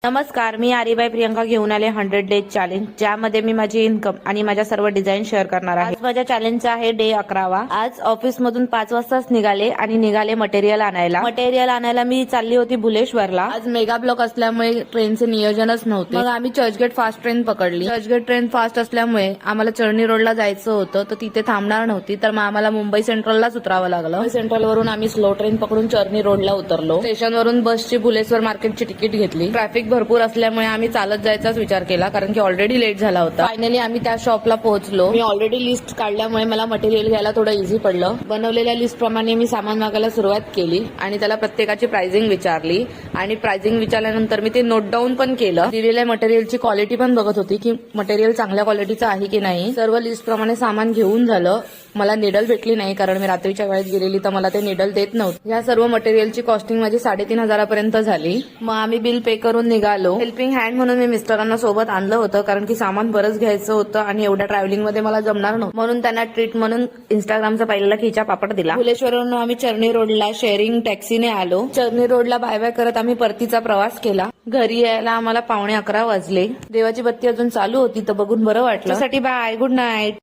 नमस्कार, मी आरीबाई प्रियंका घेऊन आले 100 डेज चॅलेंज, ज्यामध्ये मी माझी इन्कम आणि माझ्या सर्व डिझाईन शेअर करणार आहे। आज माझ्या चॅलेंजचा आहे डे 11वा। आज ऑफिस मधून 5 वाजताच निघाले मटेरियल आणायला मी चालली होती भुलेश्वरला। आज मेगा ब्लॉक असल्यामुळे ट्रेनचे नियोजनच नव्हते, मग आम्ही चर्चगेट फास्ट ट्रेन पकडली। चर्चगेट ट्रेन फास्ट असल्यामुळे आम्हाला चर्नी रोडला जायचं होतं, तर तिथे थांबणार नव्हती, तर मग आम्हाला मुंबई सेंट्रललाच उतरावं लागलं। मुंबई सेंट्रल वरून आम्ही स्लो ट्रेन पकडून चर्नी रोडला उतरलो। स्टेशनवरून बसची भुलेश्वर मार्केटची तिकीट घेतली। ट्रॅफिक भरपूर असल्यामुळे आम्ही चालत जायचाच विचार केला, कारण की ऑलरेडी लेट झाला होता। फायनली आम्ही त्या शॉपला पोहोचलो। मी ऑलरेडी लिस्ट काढल्यामुळे मला मटेरियल घ्यायला थोडं इझी पडलं। बनवलेल्या लिस्ट प्रमाणे मी सामान मागायला सुरुवात केली आणि त्याला प्रत्येकाची प्राइसिंग विचारली आणि प्राइसिंग विचारल्यानंतर मी ते नोट डाऊन पण केलं। दिलेल्या मटेरियलची क्वालिटी पण बघत होती की मटेरियल चांगल्या क्वालिटीचं आहे की नाही। सर्व लिस्ट प्रमाणे सामान घेऊन झालं। मला निडल भेटली नाही, कारण मी रात्रीच्या वेळेत गेलेली, तर मला ते निडल देत नव्हते। या सर्व मटेरियलची कॉस्टिंग माझी 3,500 पर्यंत झाली। मग आम्ही बिल पे करून निघालो। हेल्पिंग हँड म्हणून मी मिस्टरांना सोबत आणलं होतं, कारण की सामान बरंच घ्यायचं होतं आणि एवढ्या ट्रॅव्हलिंग मध्ये मला जमणार नव्हतं, म्हणून त्यांना ट्रीट म्हणून इंस्टाग्रामचा पहिला खिचा पापड दिला। भुलेश्वरवरून आम्ही चर्नी रोडला शेअरिंग टॅक्सीने आलो। चर्नी रोडला बाय बाय करत आम्ही परतीचा प्रवास केला। घरी यायला आम्हाला 11:15 वाजले। देवाची बत्ती अजून चालू होती, तर बघून बरं वाटलं। त्यासाठी बाय, गुड नाईट।